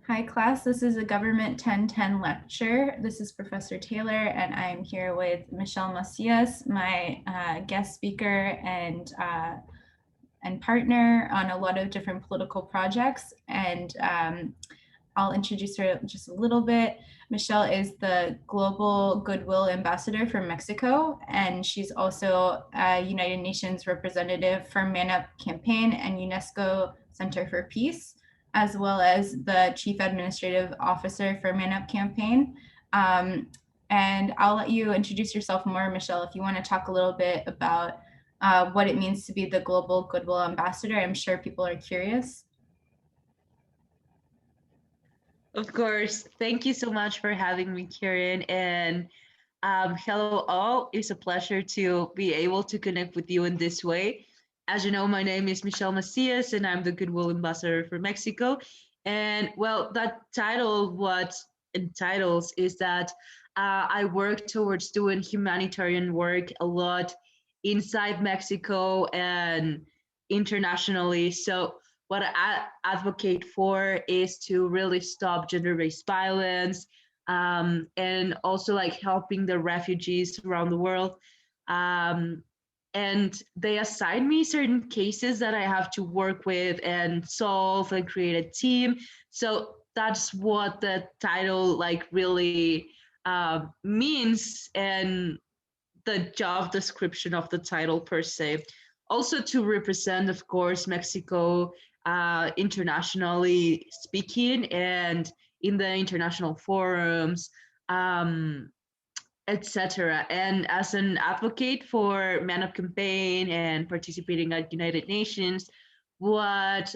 Hi class, this is a Government 1010 lecture. This is Professor Taylor and I'm here with Michelle Macias, my guest speaker and partner on a lot of different political projects. And I'll introduce her just a little bit. Michelle is the Global Goodwill Ambassador for Mexico, and she's also a United Nations representative for Man Up Campaign and UNESCO Center for Peace, as well as the Chief Administrative Officer for Man Up Campaign. And I'll let you introduce yourself more, Michelle, if you want to talk a little bit about what it means to be the Global Goodwill Ambassador. I'm sure people are curious. Of course. Thank you so much for having me, Kirin. And hello, all. It's a pleasure to be able to connect with you in this way. As you know, my name is Michelle Macias, and I'm the Goodwill Ambassador for Mexico. And well, that title, what entitles, is that I work towards doing humanitarian work a lot inside Mexico and internationally. So what I advocate for is to really stop gender-based violence, and also like helping the refugees around the world. Um, and they assign me certain cases that I have to work with and solve and create a team. So that's what the title like really means, and the job description of the title per se. Also to represent, of course, Mexico internationally speaking and in the international forums, etc. And as an advocate for Man Up Campaign and participating at United Nations, what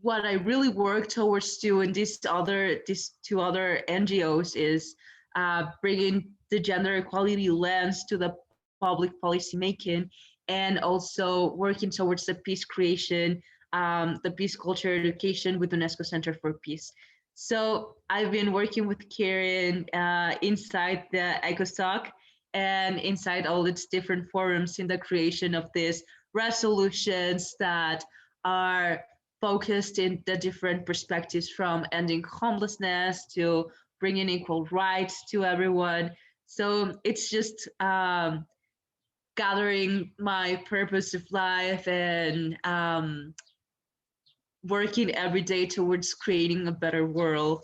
what I really work towards doing these two other NGOs is bringing the gender equality lens to the public policy making, and also working towards the peace creation, the peace culture education with UNESCO Center for Peace. So I've been working with Kirin inside the ECOSOC and inside all its different forums in the creation of these resolutions that are focused in the different perspectives from ending homelessness to bringing equal rights to everyone. So it's just gathering my purpose of life and working every day towards creating a better world,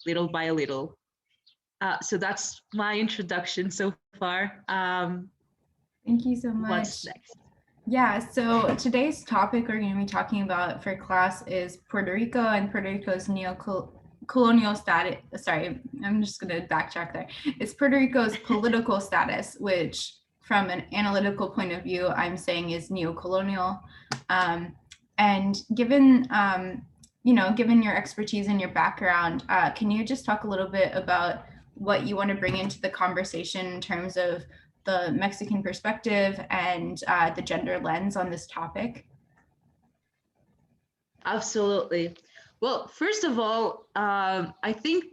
little by little. So that's my introduction so far. Thank you so What's much. next? Yeah, so today's topic we're going to be talking about for class is Puerto Rico and Puerto Rico's neocolonial status. Sorry, I'm just going to backtrack there. It's Puerto Rico's political status, which from an analytical point of view, I'm saying is neocolonial. And given, given your expertise and your background, can you just talk a little bit about what you want to bring into the conversation in terms of the Mexican perspective and the gender lens on this topic? Absolutely. Well, first of all, I think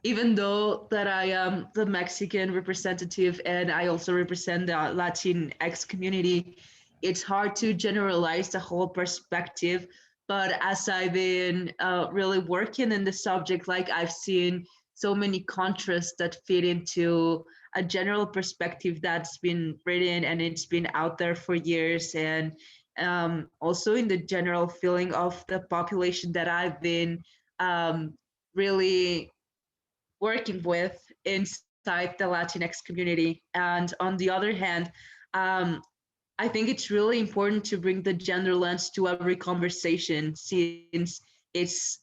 even though that I am the Mexican representative and I also represent the Latinx community, it's hard to generalize the whole perspective. But as I've been really working in the subject, like I've seen so many contrasts that fit into a general perspective that's been written and it's been out there for years. And also in the general feeling of the population that I've been really working with inside the Latinx community. And on the other hand, um, I think it's really important to bring the gender lens to every conversation since it's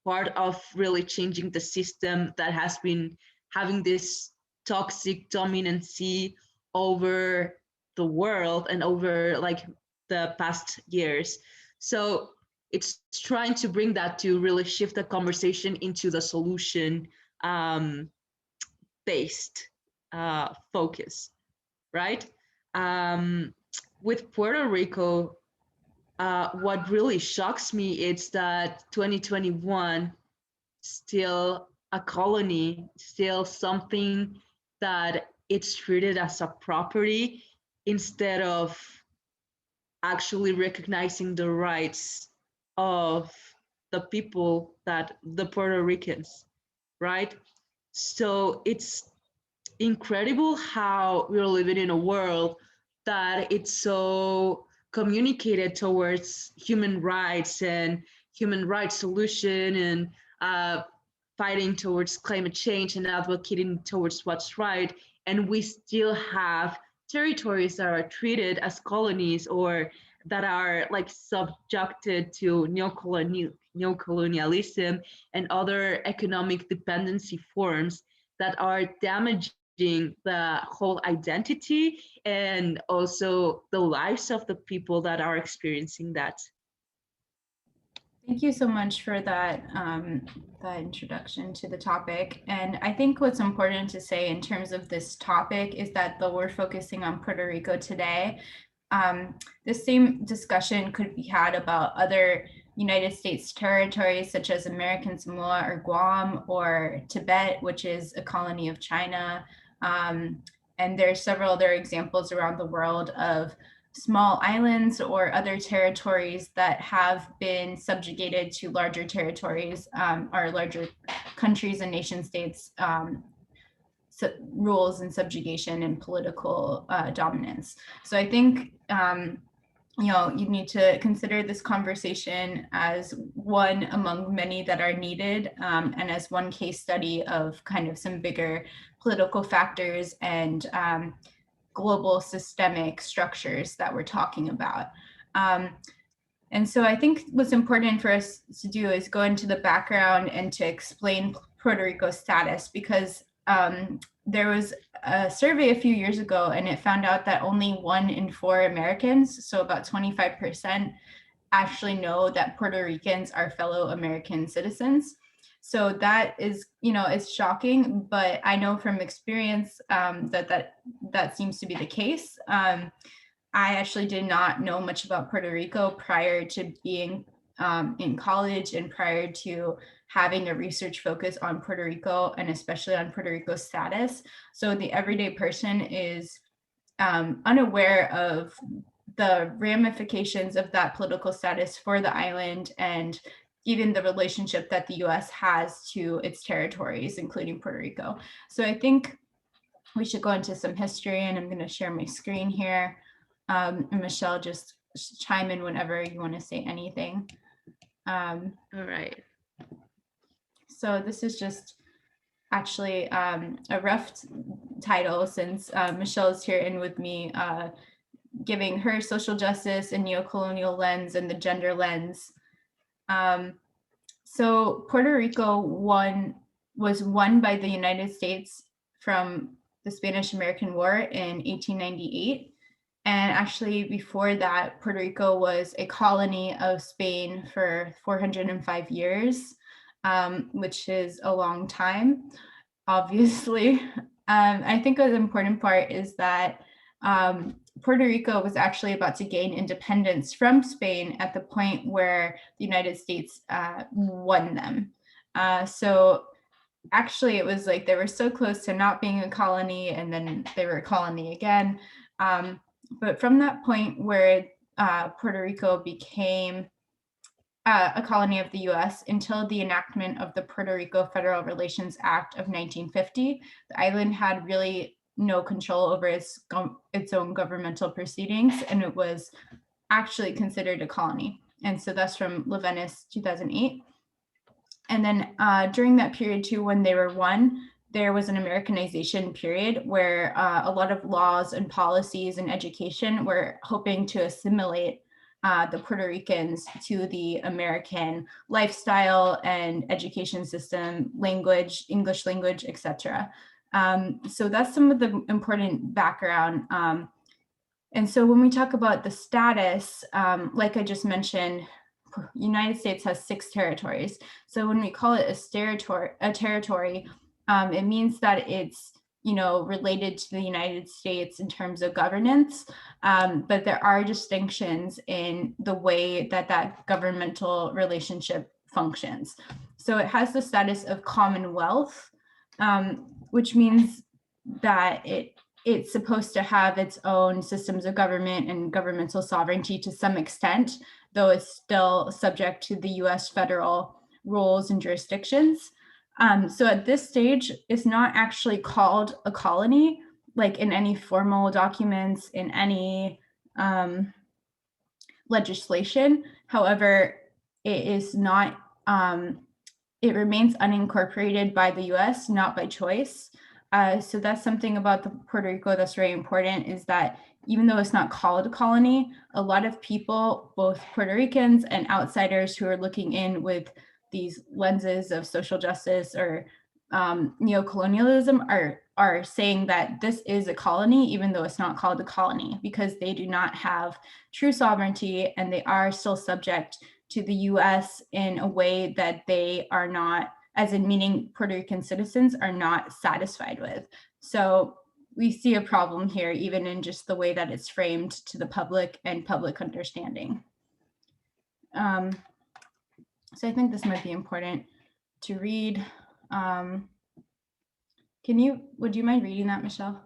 part of really changing the system that has been having this toxic dominancy over the world and over like the past years. So it's trying to bring that to really shift the conversation into the solution um, based focus, right? Um, with Puerto Rico, what really shocks me is that 2021 still a colony, still something that it's treated as a property instead of actually recognizing the rights of the people, that the Puerto Ricans, right? So it's incredible how we're living in a world that it's so communicated towards human rights and human rights solution, and uh, fighting towards climate change and advocating towards what's right. And we still have territories that are treated as colonies, or that are like subjected to neocolonialism and other economic dependency forms that are damaging the whole identity and also the lives of the people that are experiencing that. Thank you so much for that introduction to the topic. And I think what's important to say in terms of this topic is that though we're focusing on Puerto Rico today, the same discussion could be had about other United States territories such as American Samoa or Guam or Tibet, which is a colony of China. And there are several other examples around the world of small islands or other territories that have been subjugated to larger territories or larger countries and nation states rules and subjugation and political dominance. So I think you need to consider this conversation as one among many that are needed, and as one case study of kind of some bigger political factors and global systemic structures that we're talking about. And so I think what's important for us to do is go into the background and to explain Puerto Rico's status, because there was a survey a few years ago and it found out that only 1 in 4 Americans, so about 25%, actually know that Puerto Ricans are fellow American citizens. So that is, it's shocking, but I know from experience that seems to be the case. I actually did not know much about Puerto Rico prior to being in college and prior to having a research focus on Puerto Rico and especially on Puerto Rico's status. So the everyday person is unaware of the ramifications of that political status for the island and even the relationship that the US has to its territories, including Puerto Rico. So I think we should go into some history, and I'm going to share my screen here. And Michelle, just chime in whenever you want to say anything. All right. So this is just actually a rough title, since Michelle is here in with me, giving her social justice and neocolonial lens and the gender lens. So Puerto Rico was won by the United States from the Spanish-American War in 1898. And actually before that, Puerto Rico was a colony of Spain for 405 years, which is a long time, obviously. I think the important part is that Puerto Rico was actually about to gain independence from Spain at the point where the United States won them. So actually it was like they were so close to not being a colony, and then they were a colony again. But from that point where Puerto Rico became a colony of the US until the enactment of the Puerto Rico Federal Relations Act of 1950, the island had really no control over its own governmental proceedings, and it was actually considered a colony. And so that's from Levinas 2008. And then during that period too, when they were won, there was an Americanization period where a lot of laws and policies and education were hoping to assimilate the Puerto Ricans to the American lifestyle and education system, language, English language, etc. So that's some of the important background. And so when we talk about the status, like I just mentioned, United States has 6 territories. So when we call it a territory, it means that it's related to the United States in terms of governance, but there are distinctions in the way that governmental relationship functions. So it has the status of commonwealth, which means that it's supposed to have its own systems of government and governmental sovereignty to some extent, though it's still subject to the US federal rules and jurisdictions. So at this stage, it's not actually called a colony, like in any formal documents, in any legislation. However, it is not, it remains unincorporated by the US, not by choice. So that's something about the Puerto Rico that's very important, is that even though it's not called a colony, a lot of people, both Puerto Ricans and outsiders who are looking in with these lenses of social justice or neocolonialism are saying that this is a colony, even though it's not called a colony, because they do not have true sovereignty and they are still subject to the US in a way that they are not, as in meaning Puerto Rican citizens are not satisfied with. So we see a problem here, even in just the way that it's framed to the public and public understanding. So I think this might be important to read. Would you mind reading that, Michelle?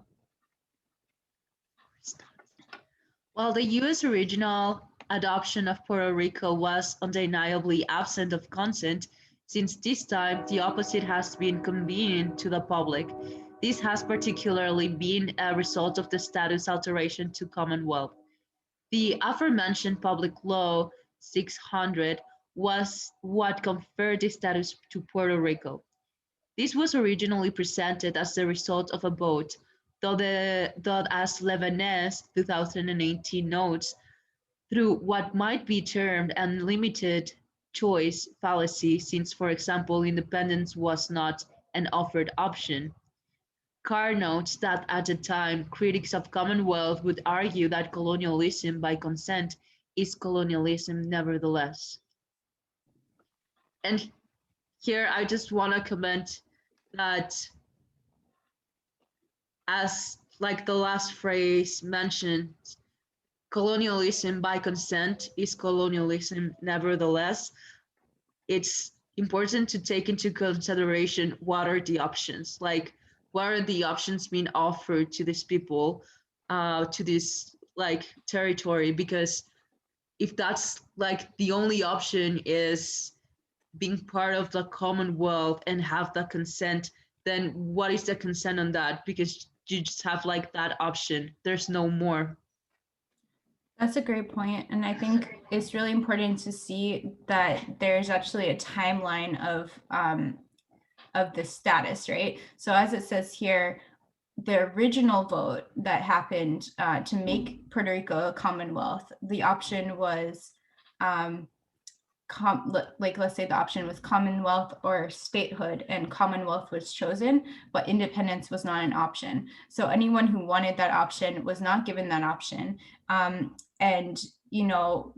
While the US original adoption of Puerto Rico was undeniably absent of consent, since this time the opposite has been convenient to the public. This has particularly been a result of the status alteration to Commonwealth. The aforementioned Public Law 600 was what conferred the status to Puerto Rico. This was originally presented as the result of a vote, though as Lebanese 2018 notes, through what might be termed unlimited choice fallacy, since, for example, independence was not an offered option. Carr notes that at the time, critics of Commonwealth would argue that colonialism by consent is colonialism nevertheless. And here I just want to comment that, as like the last phrase mentioned, colonialism by consent is colonialism nevertheless. It's important to take into consideration what are the options, like what are the options being offered to these people, to this like territory, because if that's like the only option is being part of the Commonwealth and have the consent, then what is the consent on that? Because you just have like that option. There's no more. That's a great point. And I think it's really important to see that there's actually a timeline of the status, right? So as it says here, the original vote that happened to make Puerto Rico a Commonwealth, the option was let's say the option was Commonwealth or statehood, and Commonwealth was chosen, but independence was not an option. So anyone who wanted that option was not given that option. And you know,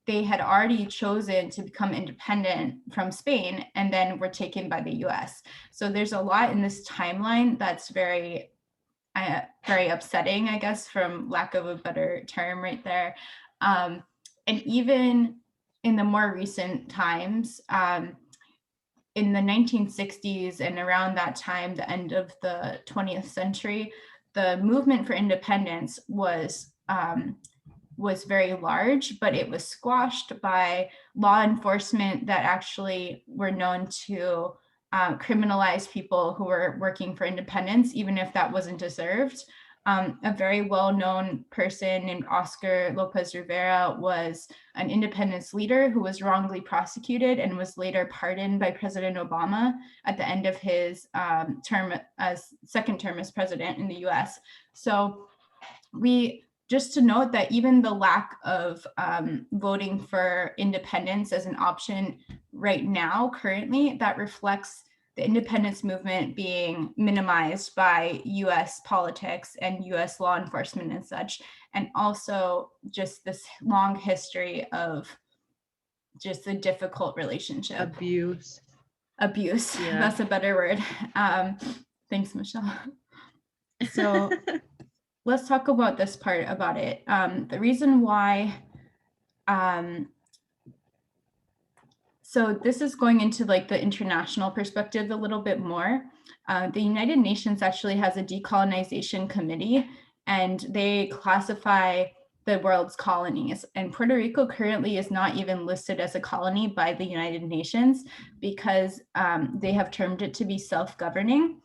they had already chosen to become independent from Spain and then were taken by the US. So there's a lot in this timeline that's very upsetting, I guess, from lack of a better term right there. And even in the more recent times, in the 1960s and around that time, the end of the 20th century, the movement for independence was very large, but it was squashed by law enforcement that actually were known to criminalize people who were working for independence, even if that wasn't deserved. A very well-known person named Oscar Lopez Rivera was an independence leader who was wrongly prosecuted and was later pardoned by President Obama at the end of his second term as president in the US. So just to note that even the lack of voting for independence as an option right now, currently, that reflects the independence movement being minimized by US politics and US law enforcement and such, and also just this long history of just a difficult relationship. Abuse. Yeah. That's a better word. Thanks, Michelle. So let's talk about this part about it. The reason why, so this is going into like the international perspective a little bit more. The United Nations actually has a decolonization committee, and they classify the world's colonies. And Puerto Rico currently is not even listed as a colony by the United Nations because they have termed it to be self-governing.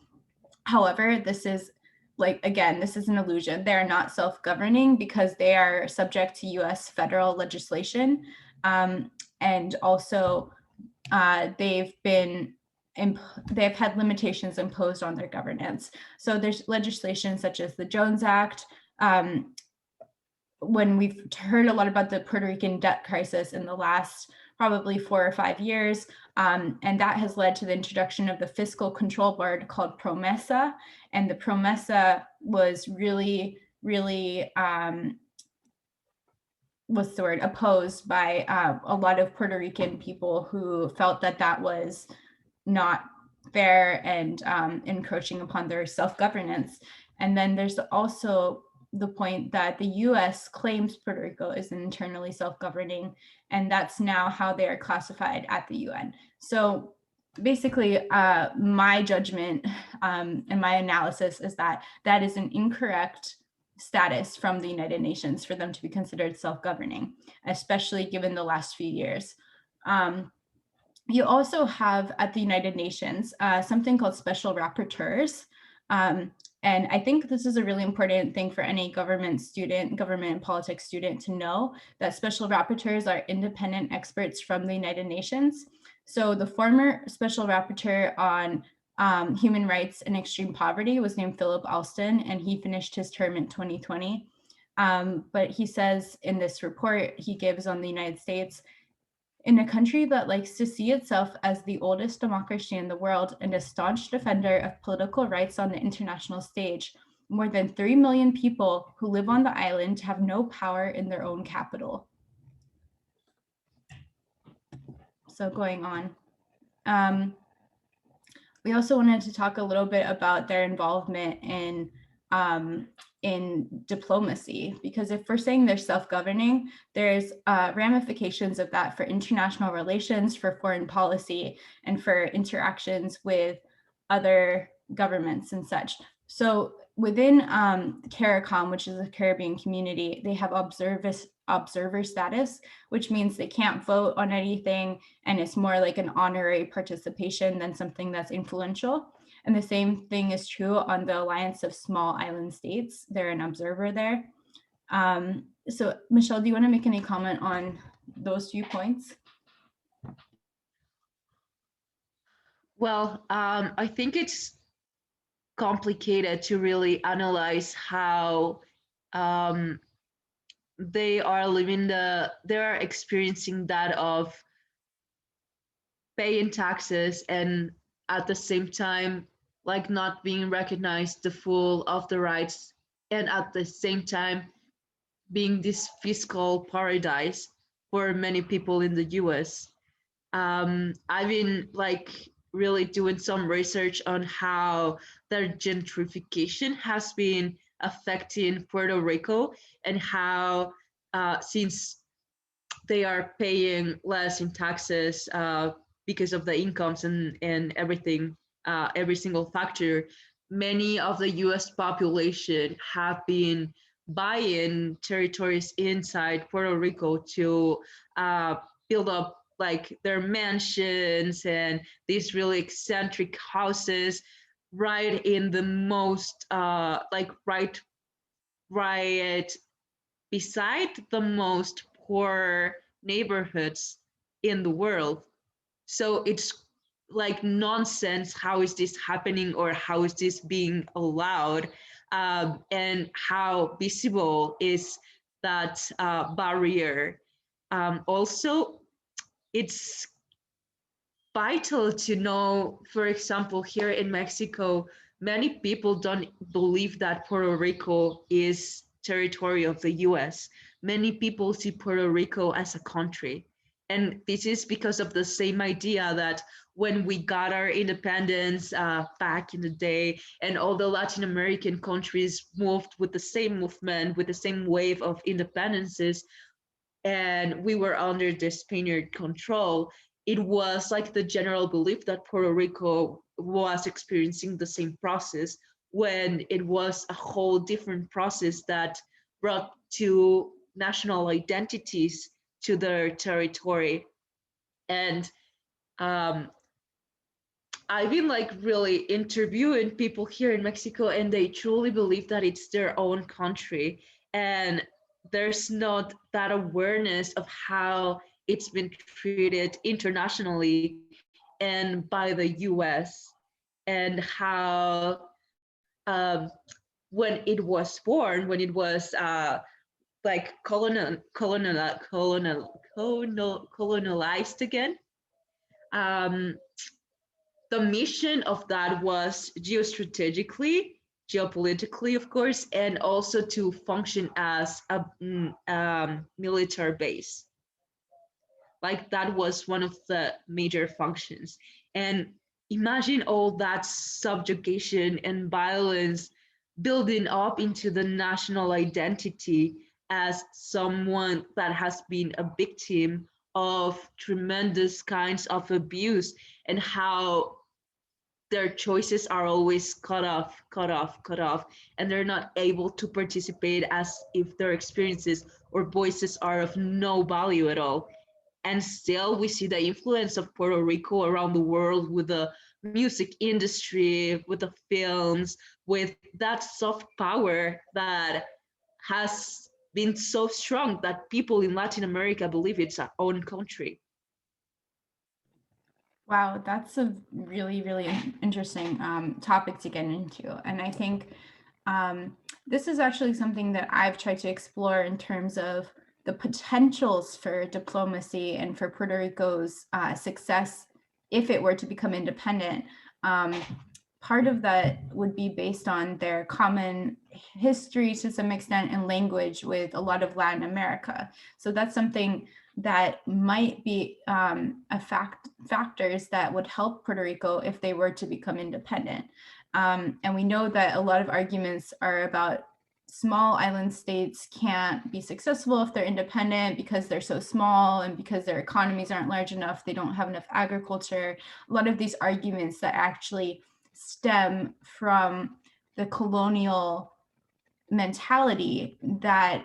However, this is again, this is an illusion. They are not self-governing because they are subject to US federal legislation. And also they've had limitations imposed on their governance. So there's legislation such as the Jones Act. When we've heard a lot about the Puerto Rican debt crisis in the last probably 4 or 5 years, and that has led to the introduction of the fiscal control board called PROMESA. And the PROMESA was really, really, what's the word, opposed by a lot of Puerto Rican people who felt that that was not fair and encroaching upon their self-governance. And then there's also the point that the US claims Puerto Rico is internally self-governing, and that's now how they are classified at the UN. So basically, my judgment and my analysis is that that is an incorrect status from the United Nations for them to be considered self-governing, especially given the last few years. You also have at the United Nations something called special rapporteurs. And I think this is a really important thing for any government and politics student to know, that special rapporteurs are independent experts from the United Nations. So the former special rapporteur on human rights and extreme poverty was named Philip Alston, and he finished his term in 2020. But he says in this report he gives on the United States, in a country that likes to see itself as the oldest democracy in the world and a staunch defender of political rights on the international stage, more than 3 million people who live on the island have no power in their own capital. So going on. We also wanted to talk a little bit about their involvement in diplomacy, because if we're saying they're self-governing, there's ramifications of that for international relations, for foreign policy, and for interactions with other governments and such. So within CARICOM, which is a Caribbean community, they have observer status, which means they can't vote on anything, and it's more like an honorary participation than something that's influential. And the same thing is true on the Alliance of Small Island States. They're an observer there. So Michelle, do you want to make any comment on those few points? Well, I think it's complicated to really analyze how they are experiencing that of paying taxes and at the same time like not being recognized the full of the rights, and at the same time being this fiscal paradise for many people in the US. I've been like really doing some research on how their gentrification has been affecting Puerto Rico, and how since they are paying less in taxes because of the incomes and everything, every single factor, many of the US population have been buying territories inside Puerto Rico to build up like their mansions and these really eccentric houses right in the most right beside the most poor neighborhoods in the world. So it's like nonsense. How is this happening, or how is this being allowed? And how visible is that barrier? Also, it's vital to know, for example, here in Mexico, many people don't believe that Puerto Rico is territory of the US. Many people see Puerto Rico as a country. And this is because of the same idea that when we got our independence back in the day, and all the Latin American countries moved with the same movement, with the same wave of independences, and we were under the Spaniard control, it was like the general belief that Puerto Rico was experiencing the same process, when it was a whole different process that brought to national identities to their territory. And um, I've been like really interviewing people here in Mexico, and they truly believe that it's their own country. And there's not that awareness of how it's been treated internationally and by the US, and how when it was born, when it was like colonialized again, um, the mission of that was geostrategically, geopolitically, of course, and also to function as a military base. Like that was one of the major functions. And imagine all that subjugation and violence building up into the national identity as someone that has been a victim of tremendous kinds of abuse, and how their choices are always cut off, cut off, cut off, and they're not able to participate as if their experiences or voices are of no value at all. And still, we see the influence of Puerto Rico around the world with the music industry, with the films, with that soft power that has been so strong that people in Latin America believe it's our own country. Wow, that's a really, really interesting topic to get into. And I think this is actually something that I've tried to explore in terms of the potentials for diplomacy and for Puerto Rico's success if it were to become independent. Part of that would be based on their common history to some extent and language with a lot of Latin America. So that's something that might be factors that would help Puerto Rico if they were to become independent. And we know that a lot of arguments are about small island states can't be successful if they're independent because they're so small and because their economies aren't large enough, they don't have enough agriculture. A lot of these arguments that actually stem from the colonial mentality that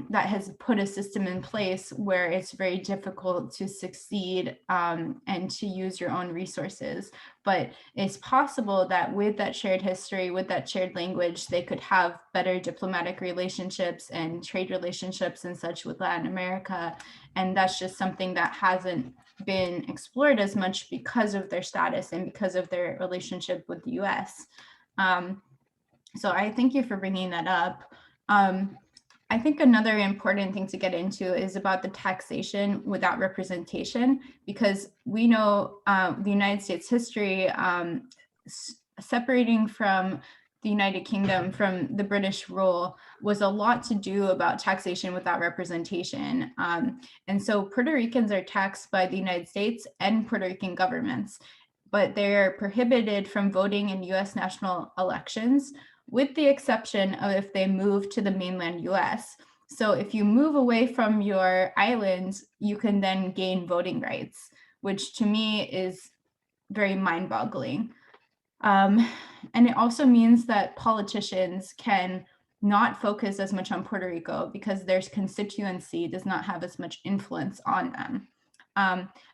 that has put a system in place where it's very difficult to succeed and to use your own resources. But it's possible that with that shared history, with that shared language, they could have better diplomatic relationships and trade relationships and such with Latin America. And that's just something that hasn't been explored as much because of their status and because of their relationship with the US. So I thank you for bringing that up. I think another important thing to get into is about the taxation without representation, because we know the United States history separating from the United Kingdom from the British rule was a lot to do about taxation without representation. And so Puerto Ricans are taxed by the United States and Puerto Rican governments, but they're prohibited from voting in US national elections, with the exception of if they move to the mainland US. So if you move away from your islands, you can then gain voting rights, which to me is very mind-boggling. And it also means that politicians can not focus as much on Puerto Rico because their constituency does not have as much influence on them.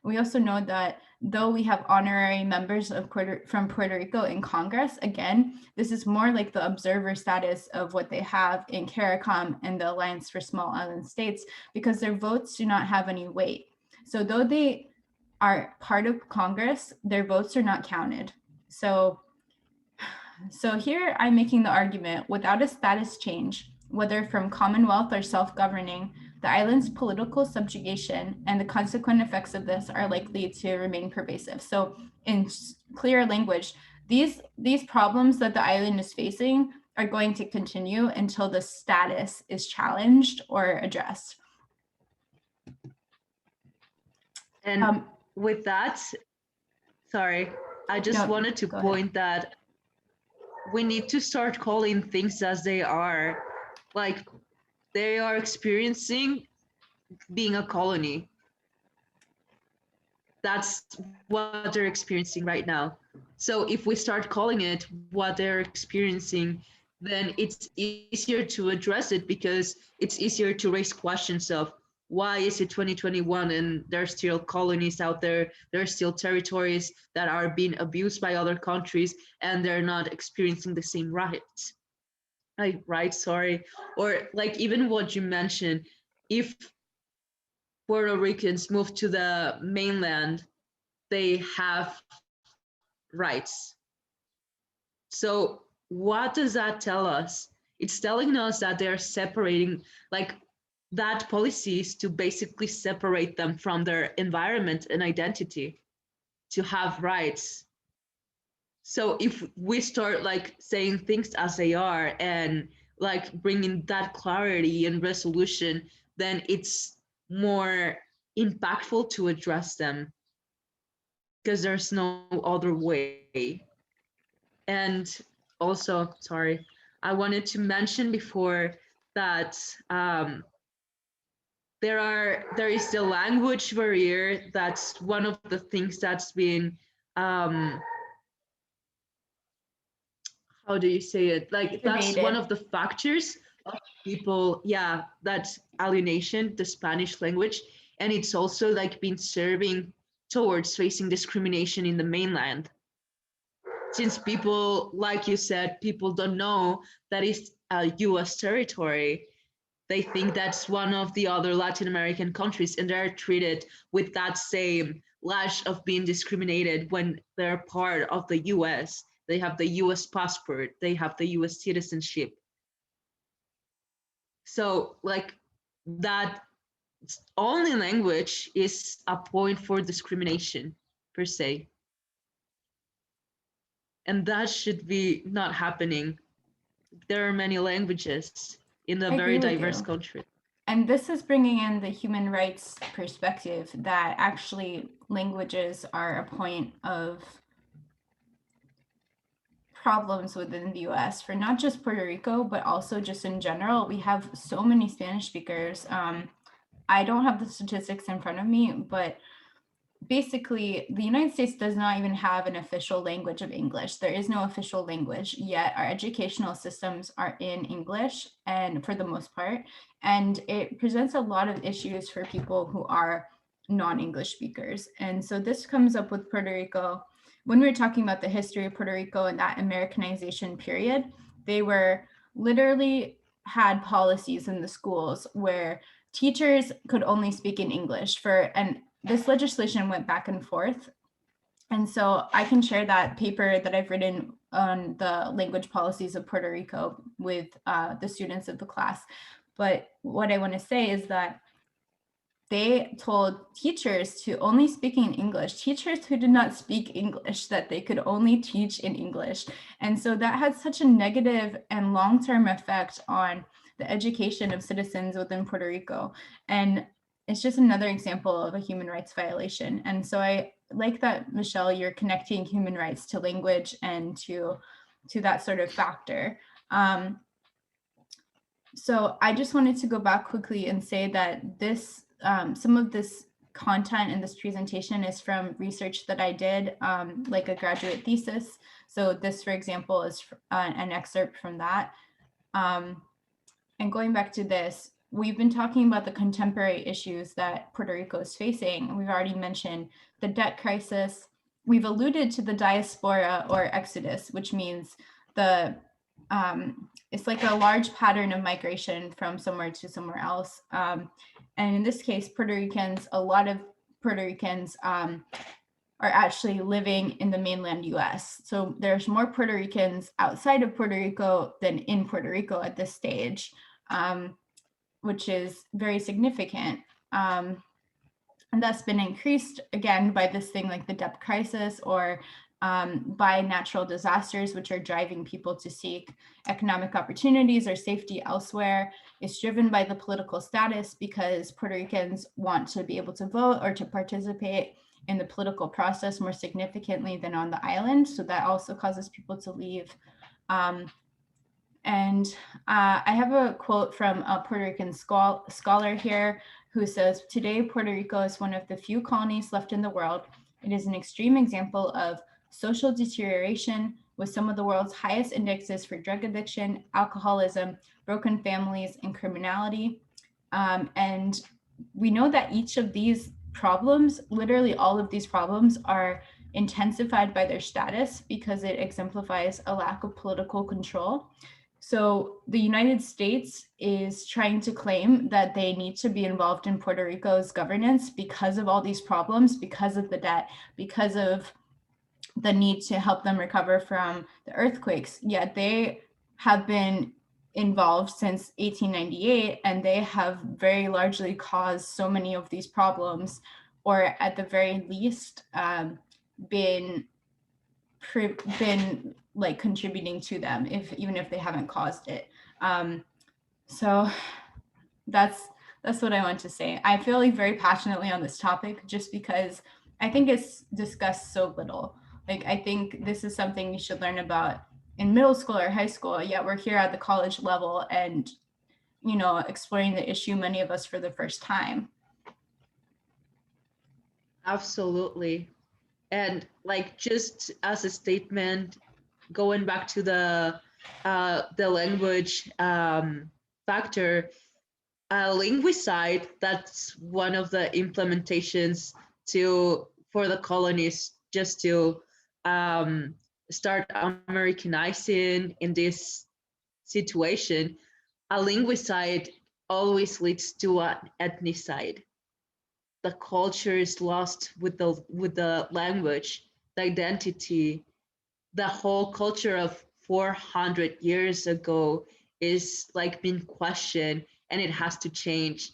We also know that though we have honorary members of from Puerto Rico in Congress, again, this is more like the observer status of what they have in CARICOM and the Alliance for Small Island States, because their votes do not have any weight. So though they are part of Congress, their votes are not counted. So here I'm making the argument, without a status change, whether from Commonwealth or self-governing, the island's political subjugation and the consequent effects of this are likely to remain pervasive. So in clear language, these problems that the island is facing are going to continue until the status is challenged or addressed. And with that, sorry, I just wanted to point that we need to start calling things as they are. Like, they are experiencing being a colony. That's what they're experiencing right now. So if we start calling it what they're experiencing, then it's easier to address it because it's easier to raise questions of why is it 2021 and there's still colonies out there, there's still territories that are being abused by other countries and they're not experiencing the same rights. Right, sorry. Or like even what you mentioned, if Puerto Ricans move to the mainland, they have rights. So what does that tell us? It's telling us that they're separating, like, that policy is to basically separate them from their environment and identity to have rights. So if we start like saying things as they are and like bringing that clarity and resolution, then it's more impactful to address them because there's no other way. And also, sorry, I wanted to mention before that there is the language barrier. That's one of the things that's been um, how do you say it? Like that's one Debated. of the factors of people, yeah, that's alienation, the Spanish language, and it's also like been serving towards facing discrimination in the mainland since people, like you said, people don't know that it's a US territory. They think that's one of the other Latin American countries, and they're treated with that same lash of being discriminated when they're part of the US. They have the US passport, they have the US citizenship. So, like, that only language is a point for discrimination per se. And that should be not happening. There are many languages in a I very agree with diverse you. country. And this is bringing in the human rights perspective that actually languages are a point of problems within the US for not just Puerto Rico, but also just in general. We have so many Spanish speakers. I don't have the statistics in front of me, but basically the United States does not even have an official language of English. There is no official language, yet our educational systems are in English, and for the most part, and it presents a lot of issues for people who are non-English speakers. And so this comes up with Puerto Rico. When we were talking about the history of Puerto Rico and that Americanization period, they were literally had policies in the schools where teachers could only speak in English for, and this legislation went back and forth. And so I can share that paper that I've written on the language policies of Puerto Rico with the students of the class. But what I want to say is that they told teachers to only speak in English, teachers who did not speak English, that they could only teach in English. And so that had such a negative and long-term effect on the education of citizens within Puerto Rico. And it's just another example of a human rights violation. And so I like that, Michelle, you're connecting human rights to language and to that sort of factor. So I just wanted to go back quickly and say that this, some of this content in this presentation is from research that I did, like a graduate thesis. So this, for example, is an excerpt from that. And going back to this, we've been talking about the contemporary issues that Puerto Rico is facing. We've already mentioned the debt crisis. We've alluded to the diaspora or exodus, which means the it's like a large pattern of migration from somewhere to somewhere else. And in this case, Puerto Ricans, a lot of Puerto Ricans are actually living in the mainland US. So there's more Puerto Ricans outside of Puerto Rico than in Puerto Rico at this stage, which is very significant. And that's been increased again by this thing like the debt crisis or by natural disasters, which are driving people to seek economic opportunities or safety elsewhere. It's driven by the political status because Puerto Ricans want to be able to vote or to participate in the political process more significantly than on the island. So that also causes people to leave. And I have a quote from a Puerto Rican scholar here who says, "Today, Puerto Rico is one of the few colonies left in the world. It is an extreme example of social deterioration with some of the world's highest indexes for drug addiction, alcoholism, broken families, and criminality. And we know that each of these problems, literally all of these problems, are intensified by their status because it exemplifies a lack of political control. So the United States is trying to claim that they need to be involved in Puerto Rico's governance because of all these problems, because of the debt, because of the need to help them recover from the earthquakes. Yet they have been involved since 1898, and they have very largely caused so many of these problems, or at the very least been like contributing to them, if even if they haven't caused it. So that's what I want to say. I feel like very passionately on this topic just because I think it's discussed so little. Like, I think this is something you should learn about in middle school or high school, yet we're here at the college level and, you know, exploring the issue, many of us for the first time. Absolutely. And like just as a statement, going back to the language factor, linguicide, that's one of the implementations to for the colonies just to start Americanizing in this situation. A linguicide always leads to an ethnicide. The culture is lost with the language, the identity, the whole culture of 400 years ago is like being questioned, and it has to change.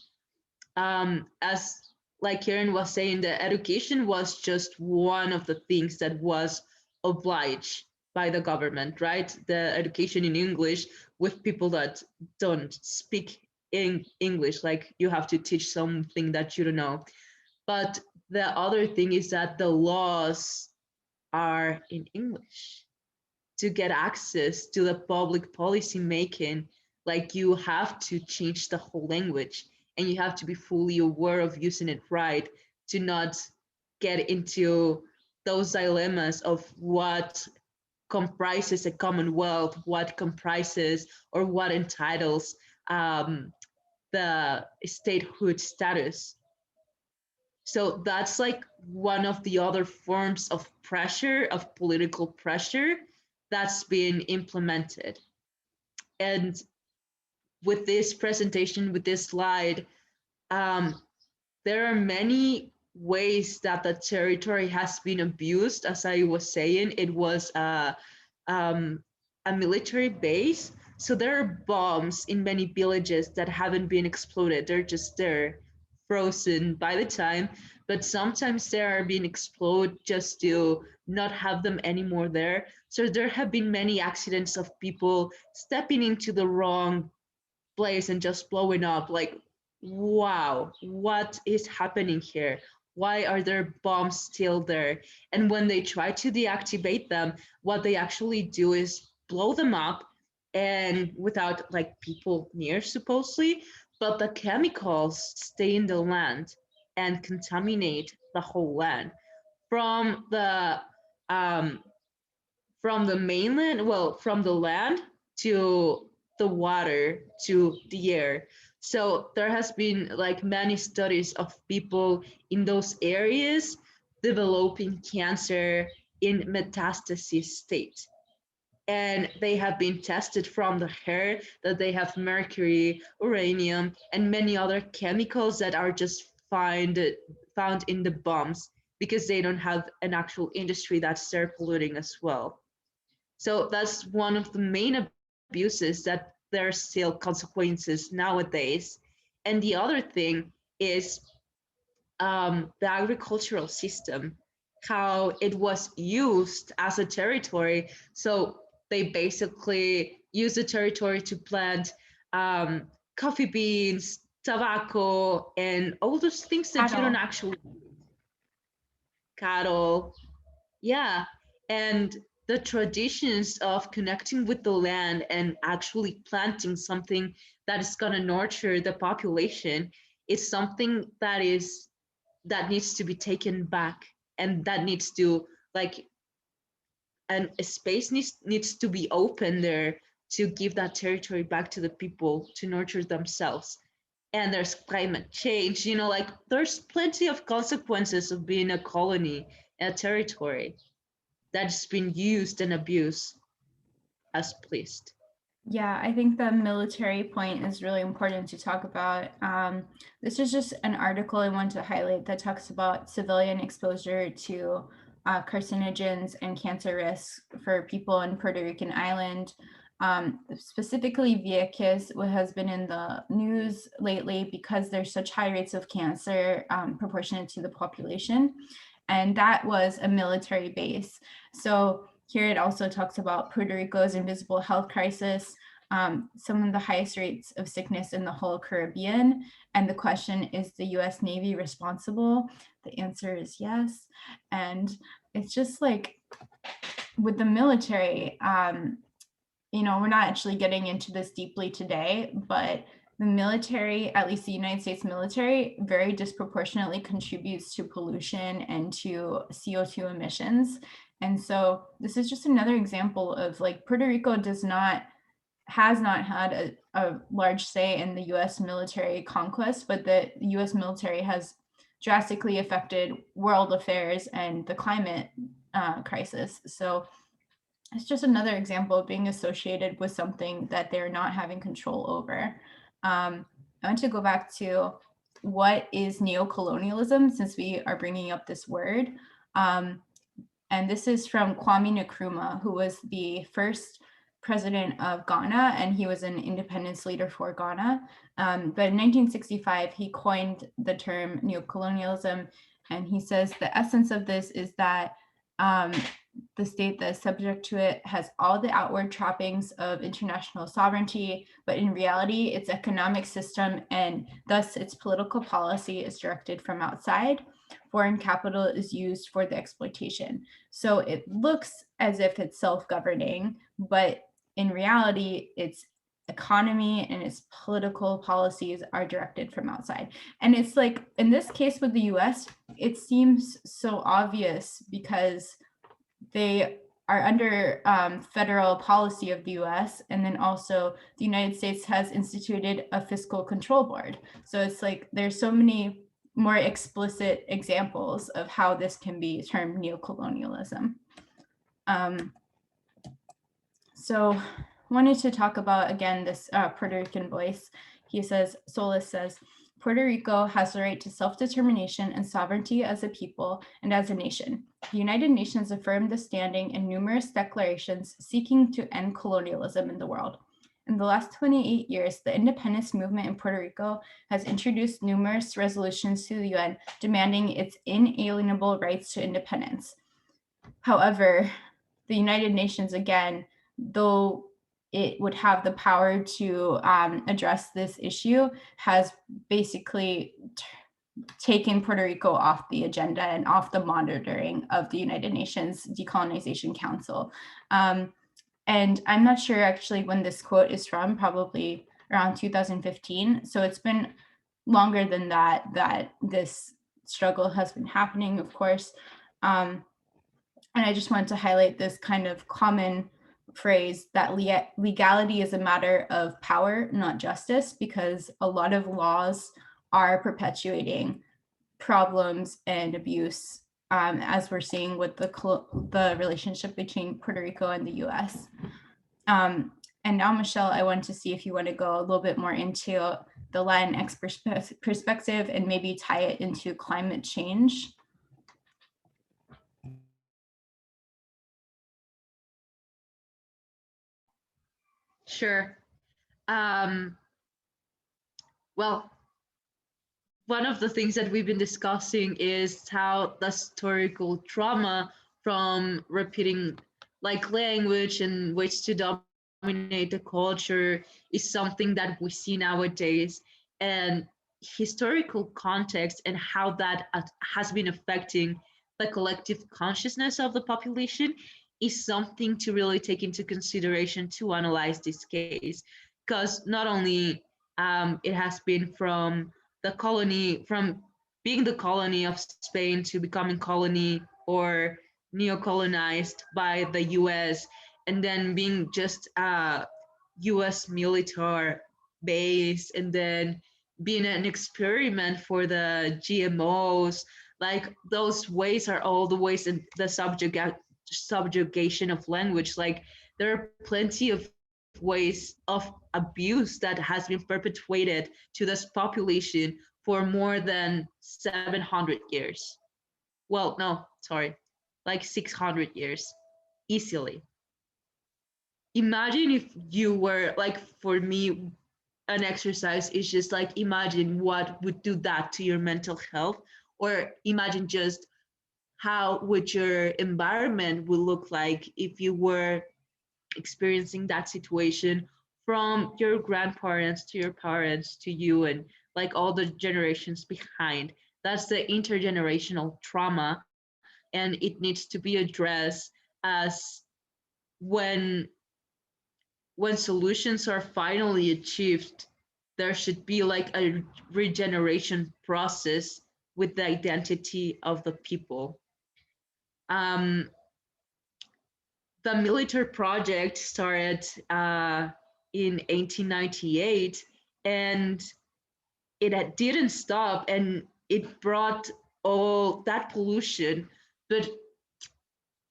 As like Kirin was saying, the education was just one of the things that was obliged by the government, right? The education in English with people that don't speak in English, like you have to teach something that you don't know. But the other thing is that the laws are in English. To get access to the public policy making, like you have to change the whole language, and you have to be fully aware of using it right to not get into those dilemmas of what comprises a commonwealth, what comprises or what entitles the statehood status. So that's like one of the other forms of pressure, of political pressure that's being implemented. And with this presentation, with this slide, um, there are many ways that the territory has been abused. As I was saying, it was a military base. So there are bombs in many villages that haven't been exploded. They're just there, frozen by the time. But sometimes they are being exploded just to not have them anymore there. So there have been many accidents of people stepping into the wrong place and just blowing up. Like, wow, what is happening here? Why are there bombs still there? And when they try to deactivate them, what they actually do is blow them up, and without like people near supposedly, but the chemicals stay in the land and contaminate the whole land from um, the mainland, well, from the land to the water to the air. So there has been like many studies of people in those areas developing cancer in metastasis state. And they have been tested from the hair that they have mercury, uranium, and many other chemicals that are just found in the bombs because they don't have an actual industry that's there polluting as well. So that's one of the main abuses, that there are still consequences nowadays. And the other thing is the agricultural system, how it was used as a territory. So they basically use the territory to plant coffee beans, tobacco, and all those things that you don't actually cattle. Yeah. And the traditions of connecting with the land and actually planting something that is going to nurture the population is something that needs to be taken back, and that needs to like and a space needs to be open there to give that territory back to the people to nurture themselves. And there's climate change, like there's plenty of consequences of being a colony, a territory that's been used and abused as pleased. Yeah, I think the military point is really important to talk about. This is just an article I want to highlight that talks about civilian exposure to carcinogens and cancer risks for people in Puerto Rican island. Specifically, Vieques has been in the news lately because there's such high rates of cancer proportionate to the population. And that was a military base. So here it also talks about Puerto Rico's invisible health crisis, some of the highest rates of sickness in the whole Caribbean. And the question, is the US Navy responsible? The answer is yes. And it's just like with the military, we're not actually getting into this deeply today, but the military, at least the United States military, very disproportionately contributes to pollution and to CO2 emissions. And so this is just another example of like Puerto Rico has not had a large say in the US military conquest, but the US military has drastically affected world affairs and the climate crisis. So it's just another example of being associated with something that they're not having control over. I want to go back to what is neocolonialism, since we are bringing up this word. And this is from Kwame Nkrumah, who was the first president of Ghana, and he was an independence leader for Ghana. But in 1965, he coined the term neocolonialism, and he says the essence of this is that the state that is subject to it has all the outward trappings of international sovereignty, but in reality, its economic system and thus its political policy is directed from outside. Foreign capital is used for the exploitation. So it looks as if it's self-governing, but in reality, its economy and its political policies are directed from outside. And it's like, in this case with the US, it seems so obvious because they are under federal policy of the US. And then also the United States has instituted a fiscal control board. So it's like, there's so many more explicit examples of how this can be termed neocolonialism. So wanted to talk about, again, this Puerto Rican voice. He says, Solis says, Puerto Rico has the right to self-determination and sovereignty as a people and as a nation. The United Nations affirmed this standing in numerous declarations seeking to end colonialism in the world. In the last 28 years, the independence movement in Puerto Rico has introduced numerous resolutions to the UN demanding its inalienable rights to independence. However, the United Nations, again, though it would have the power to address this issue, has basically taken Puerto Rico off the agenda and off the monitoring of the United Nations Decolonization Council. And I'm not sure actually when this quote is from, probably around 2015. So it's been longer than that this struggle has been happening, of course. And I just wanted to highlight this kind of common phrase that legality is a matter of power, not justice, because a lot of laws are perpetuating problems and abuse, as we're seeing with the relationship between Puerto Rico and the US. And now, Michelle, I want to see if you want to go a little bit more into the Latinx perspective and maybe tie it into climate change. Sure. Well, one of the things that we've been discussing is how the historical trauma from repeating like language and ways to dominate the culture is something that we see nowadays, and historical context and how that has been affecting the collective consciousness of the population is something to really take into consideration to analyze this case, because not only it has been from the colony, from being the colony of Spain to becoming colony, or neocolonized by the US, and then being just US military base, and then being an experiment for the GMOs. Like those ways are all the ways in the subjugation of language. Like there are plenty of ways of abuse that has been perpetuated to this population for more than 700 years. Well, no, sorry, like 600 years, easily. Imagine if you were like, for me, an exercise is just like, imagine what would do that to your mental health, or imagine just how would your environment would look like if you were experiencing that situation from your grandparents to your parents to you, and like all the generations behind. That's the intergenerational trauma, and it needs to be addressed as when solutions are finally achieved, there should be like a regeneration process with the identity of the people. um, the military project started in 1898, and didn't stop, and it brought all that pollution. But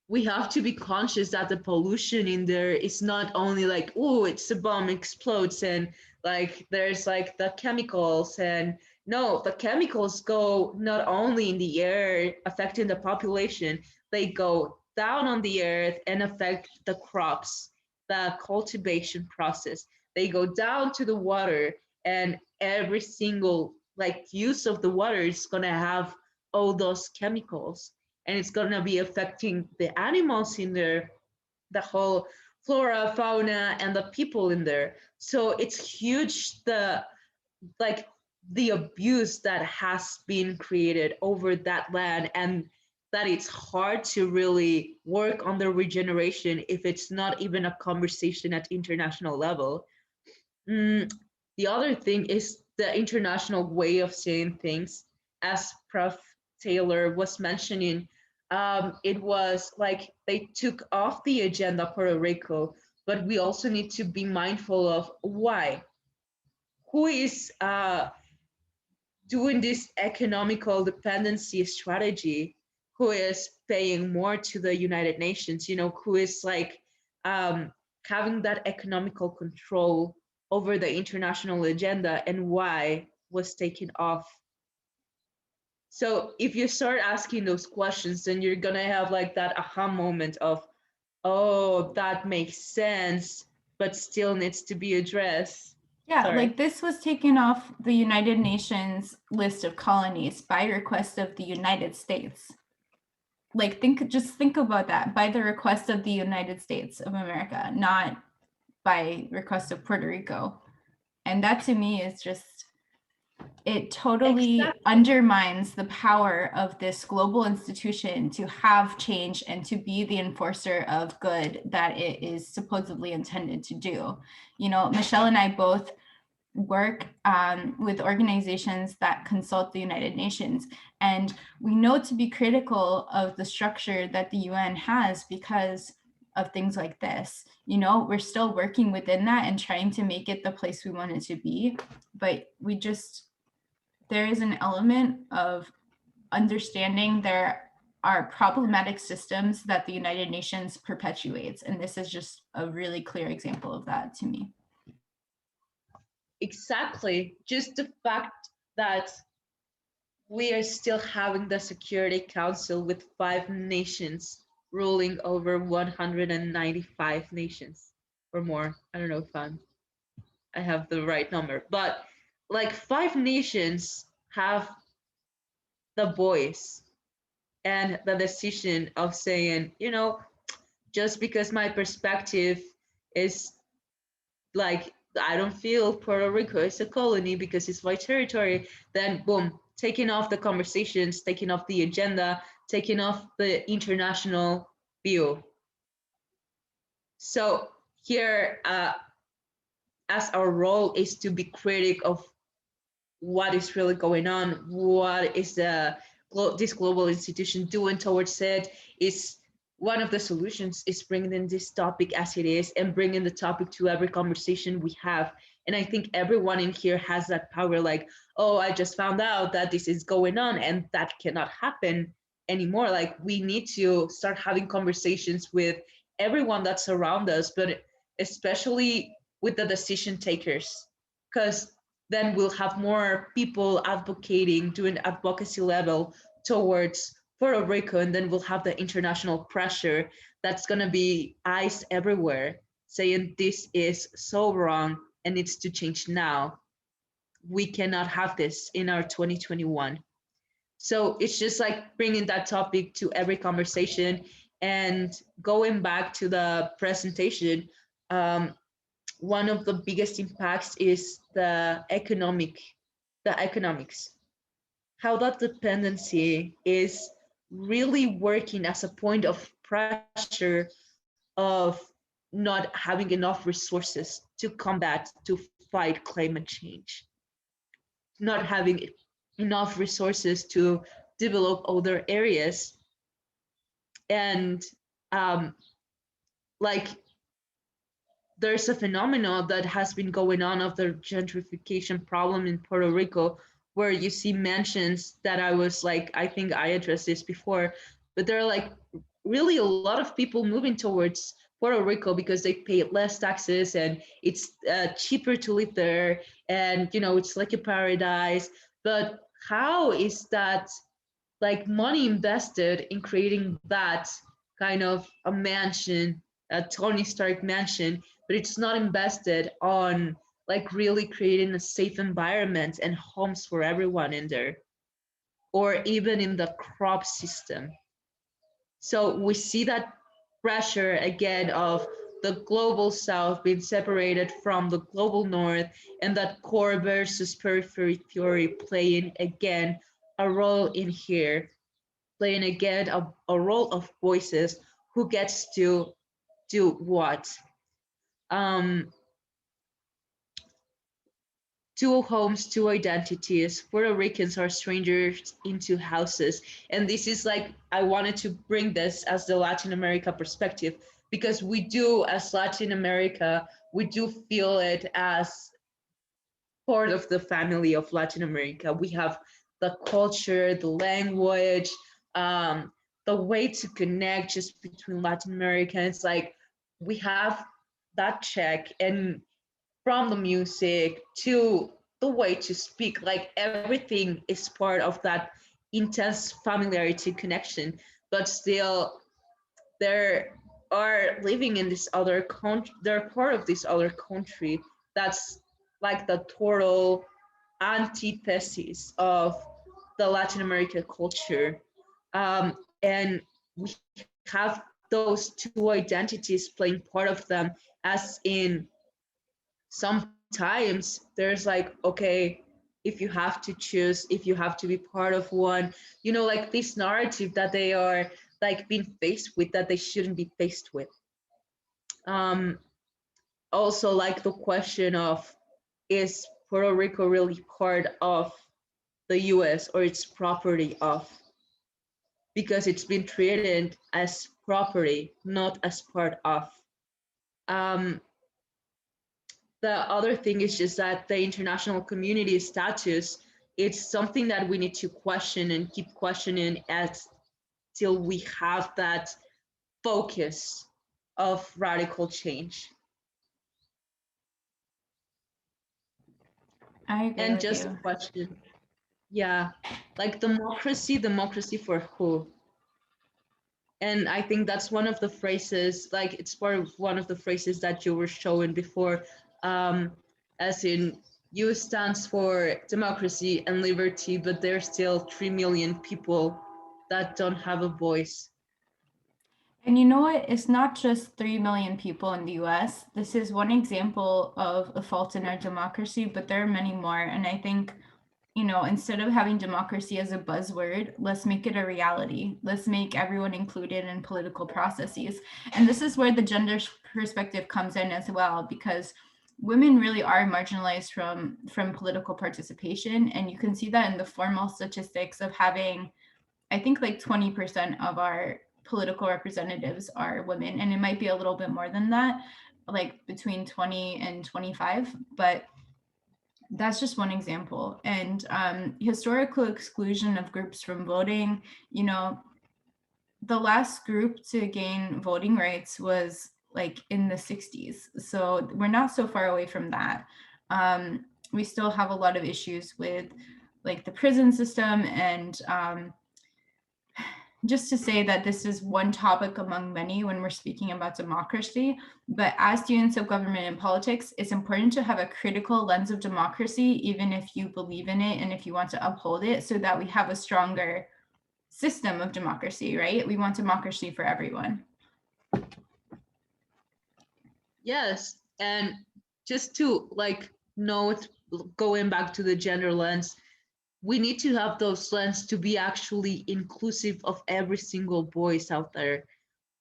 we have to be conscious that the pollution in there is not only like, oh, it's a bomb explodes and like there's like the chemicals. And no, the chemicals go not only in the air affecting the population, they go down on the earth and affect the crops, the cultivation process. They go down to the water, and every single like use of the water is going to have all those chemicals, and it's going to be affecting the animals in there, the whole flora, fauna, and the people in there. So it's huge, the like the abuse that has been created over that land, and that it's hard to really work on the regeneration if it's not even a conversation at international level. Mm, the other thing is the international way of saying things. As Prof. Taylor was mentioning, it was like they took off the agenda Puerto Rico, but we also need to be mindful of why. Who is doing this economical dependency strategy? Who is paying more to the United Nations? You know, who is like um, having that economical control over the international agenda, and why was taken off. So if you start asking those questions, then you're gonna have like that aha moment of, oh, that makes sense, but still needs to be addressed. Yeah, Sorry. like this was taken off the United Nations list of colonies by request of the United States. Like just think about that, by the request of the United States of America, not by request of Puerto Rico. And that to me is just, it totally undermines the power of this global institution to have change and to be the enforcer of good that it is supposedly intended to do. You know, Michelle and I both work with organizations that consult the United Nations, and we know to be critical of the structure that the UN has because of things like this. You know, we're still working within that and trying to make it the place we want it to be, but there is an element of understanding there are problematic systems that the United Nations perpetuates, and this is just a really clear example of that to me. Exactly. Just the fact that we are still having the Security Council with 5 nations ruling over 195 nations or more. I don't know if I have the right number, but like 5 nations have the voice and the decision of saying, you know, just because my perspective is like, I don't feel Puerto Rico is a colony because it's my territory, then boom, taking off the conversations, taking off the agenda, taking off the international view. So here, as our role is to be critic of what is really going on, what is this global institution doing towards it, is one of the solutions is bringing in this topic as it is and bringing the topic to every conversation we have. And I think everyone in here has that power, like, oh, I just found out that this is going on and that cannot happen anymore. Like, we need to start having conversations with everyone that's around us, but especially with the decision takers, because then we'll have more people advocating, doing advocacy level towards Puerto Rico, and then we'll have the international pressure that's going to be eyes everywhere saying this is so wrong and needs to change now. We cannot have this in our 2021. So it's just like bringing that topic to every conversation and going back to the presentation. Um, One of the biggest impacts is the economics, how that dependency is really working as a point of pressure of not having enough resources to combat, to fight climate change, not having enough resources to develop other areas. And um, like there's a phenomenon that has been going on of the gentrification problem in Puerto Rico, where you see mansions that I was like, I think I addressed this before, but there are like really a lot of people moving towards Puerto Rico because they pay less taxes and it's cheaper to live there, and it's like a paradise. But how is that like money invested in creating that kind of a mansion, a Tony Stark mansion, but it's not invested on like really creating a safe environment and homes for everyone in there, or even in the crop system. So we see that pressure again of the global south being separated from the global north, and that core versus periphery theory playing again a role in here, playing again a role of voices, who gets to do what. um Two homes, two identities. Puerto Ricans are strangers into houses. And this is like, I wanted to bring this as the Latin America perspective, because we do, as Latin America, we do feel it as part of the family of Latin America. We have the culture, the language, um, the way to connect just between Latin Americans. Like, we have that check, and from the music to the way to speak, like everything is part of that intense familiarity connection. But still, they are living in this other country, they're part of this other country that's like the total antithesis of the Latin American culture. And we have those two identities playing part of them, as in sometimes there's like, okay, if you have to choose, if you have to be part of one, like this narrative that they are like being faced with, that they shouldn't be faced with. um Also, like the question of, is Puerto Rico really part of the US, or it's property of, because it's been treated as property, not as part of. um the other thing is just that the international community status, it's something that we need to question and keep questioning as till we have that focus of radical change. I agree And with just a you. question, yeah, like democracy for who? And I think that's one of the phrases, like it's part of one of the phrases that you were showing before, um, as in, U stands for democracy and liberty, but there's still 3 million people that don't have a voice. And you know what? It's not just 3 million people in the US. This is one example of a fault in our democracy, but there are many more. And I think, instead of having democracy as a buzzword, let's make it a reality. Let's make everyone included in political processes. And this is where the gender perspective comes in as well, because women really are marginalized from political participation. And you can see that in the formal statistics of having, I think, like 20% of our political representatives are women, and it might be a little bit more than that, like between 20 and 25, but that's just one example. And historical exclusion of groups from voting, the last group to gain voting rights was like in the 60s. So we're not so far away from that. We still have a lot of issues with like the prison system, and just to say that this is one topic among many when we're speaking about democracy. But as students of government and politics, it's important to have a critical lens of democracy, even if you believe in it and if you want to uphold it, so that we have a stronger system of democracy, right? We want democracy for everyone. Yes, and just to like note, going back to the gender lens, we need to have those lens to be actually inclusive of every single voice out there,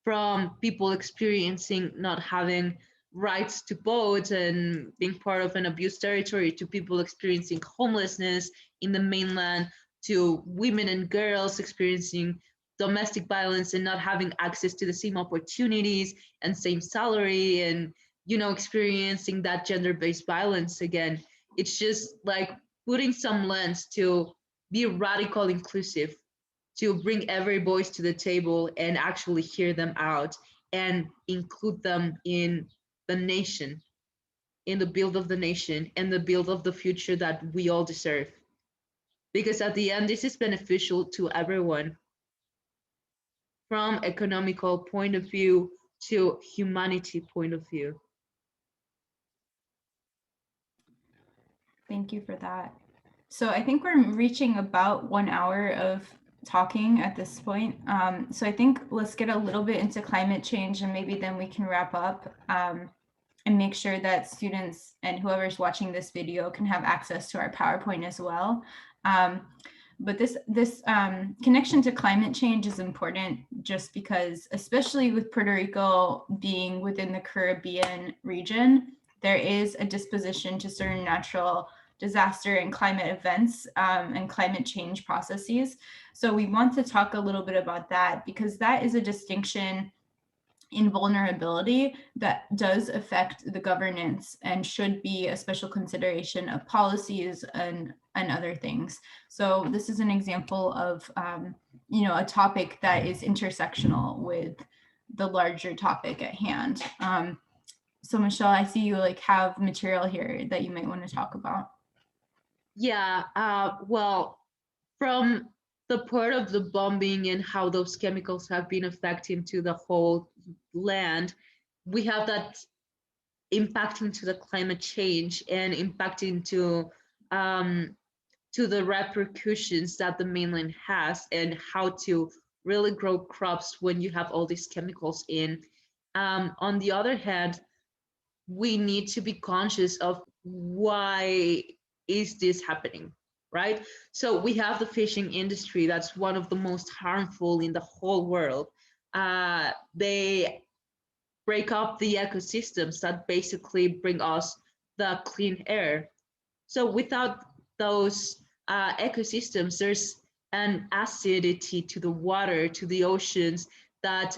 from people experiencing not having rights to vote and being part of an abused territory, to people experiencing homelessness in the mainland, to women and girls experiencing domestic violence and not having access to the same opportunities and same salary, and experiencing that gender-based violence again. It's just like putting some lens to be radical inclusive, to bring every voice to the table and actually hear them out and include them in the nation, in the build of the nation and the build of the future that we all deserve. Because at the end, this is beneficial to everyone, from economical point of view to humanity point of view. Thank you for that. So I think we're reaching about 1 hour of talking at this point. So I think let's get a little bit into climate change, and maybe then we can wrap up and make sure that students and whoever's watching this video can have access to our PowerPoint as well. But this connection to climate change is important, just because, especially with Puerto Rico being within the Caribbean region, there is a disposition to certain natural disaster and climate events and climate change processes. So we want to talk a little bit about that, because that is a distinction in vulnerability that does affect the governance and should be a special consideration of policies and other things. So this is an example of a topic that is intersectional with the larger topic at hand. So Michelle, I see you have material here that you might want to talk about. Yeah, well, from the part of the bombing and how those chemicals have been affecting to the whole land, we have that impacting to the climate change and impacting to the repercussions that the mainland has, and how to really grow crops when you have all these chemicals in. On the other hand, we need to be conscious of why is this happening, right? So we have the fishing industry that's one of the most harmful in the whole world. They break up the ecosystems that basically bring us the clean air. So without those ecosystems, there's an acidity to the water, to the oceans, that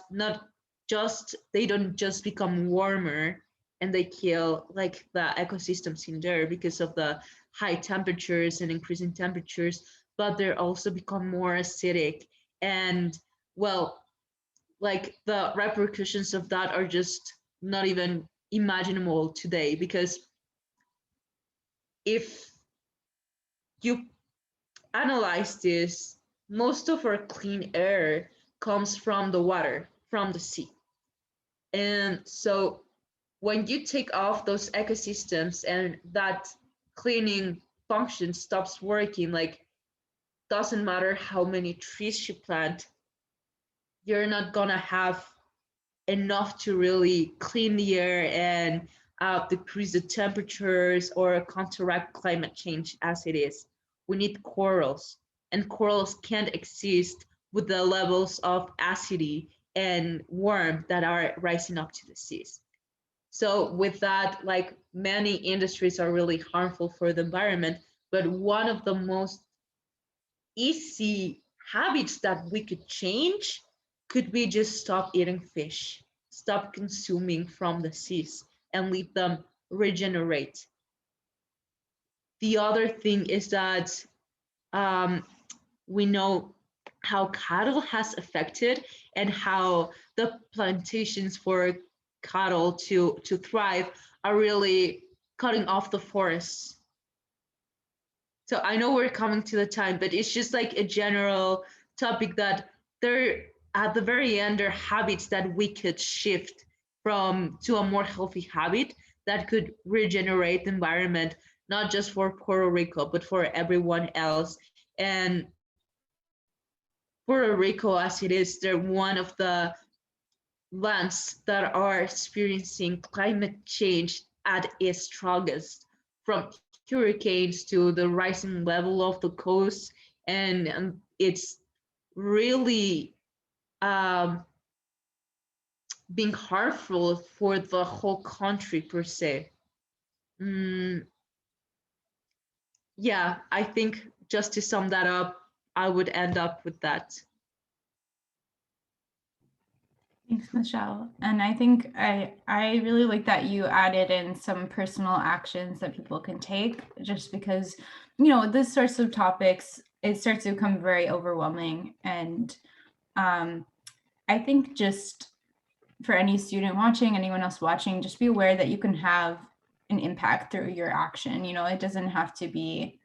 they don't just become warmer and they kill like the ecosystems in there because of the high temperatures and increasing temperatures, but they also become more acidic. And well, like the repercussions of that are just not even imaginable today, because if you analyze this, most of our clean air comes from the water, from the sea. And so when you take off those ecosystems and that cleaning function stops working, like doesn't matter how many trees you plant, you're not gonna have enough to really clean the air and decrease the temperatures or counteract climate change as it is. We need corals, and corals can't exist with the levels of acidity and warmth that are rising up to the seas. So with that, like many industries are really harmful for the environment, but one of the most easy habits that we could change could we just stop eating fish, stop consuming from the seas, and leave them regenerate? The other thing is that um, we know how cattle has affected and how the plantations for cattle to thrive are really cutting off the forests. So I know we're coming to the time, but it's just like a general topic that there at the very end are habits that we could shift from to a more healthy habit that could regenerate the environment, not just for Puerto Rico, but for everyone else. And Puerto Rico, as it is, they're one of the lands that are experiencing climate change at its strongest, from hurricanes to the rising level of the coast, and it's really um, being harmful for the whole country per se. Mm, yeah, I think just to sum that up, I would end up with that. Thanks, Michelle. And I think I really like that you added in some personal actions that people can take, just because, you know, this sorts of topics, it starts to become very overwhelming. And I think just for any student watching, anyone else watching, just be aware that you can have an impact through your action. You know, it doesn't have to be,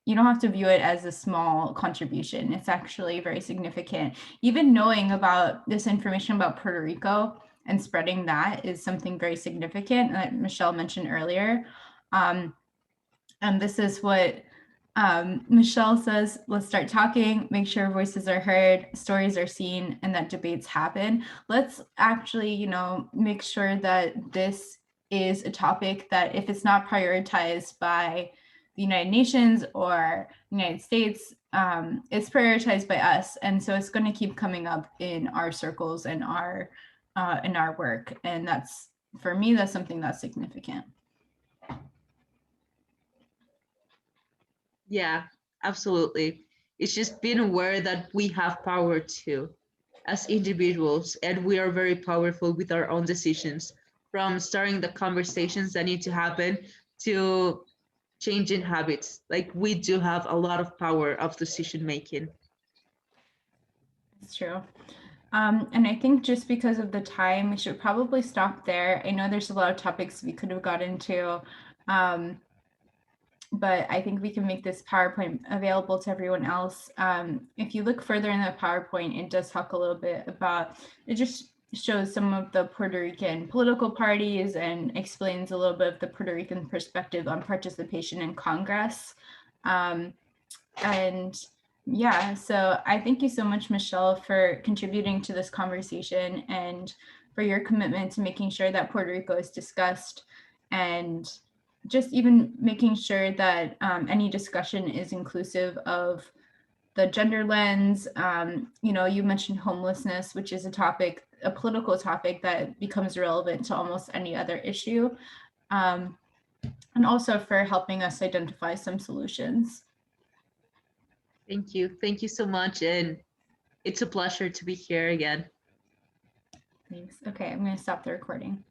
you don't have to view it as a small contribution. It's actually very significant. Even knowing about this information about Puerto Rico and spreading that is something very significant that Michelle mentioned earlier. And this is what Michelle says, let's start talking, make sure voices are heard, stories are seen, and that debates happen. Let's actually, you know, make sure that this is a topic that if it's not prioritized by the United Nations or United States, it's prioritized by us. And so it's going to keep coming up in our circles and in our work. And that's, for me, that's something that's significant. Yeah, absolutely. It's just being aware that we have power too as individuals, and we are very powerful with our own decisions, from starting the conversations that need to happen to changing habits. Like we do have a lot of power of decision making. It's true. And I think just because of the time, we should probably stop there. I know there's a lot of topics we could have got into, but I think we can make this PowerPoint available to everyone else. If you look further in the PowerPoint, it does talk a little bit about, it just shows some of the Puerto Rican political parties and explains a little bit of the Puerto Rican perspective on participation in Congress. And yeah, so I thank you so much, Michelle, for contributing to this conversation and for your commitment to making sure that Puerto Rico is discussed, and just even making sure that any discussion is inclusive of the gender lens. You know, you mentioned homelessness, which is a topic, a political topic that becomes relevant to almost any other issue. And also for helping us identify some solutions. Thank you. Thank you so much. And it's a pleasure to be here again. Thanks. Okay, I'm going to stop the recording.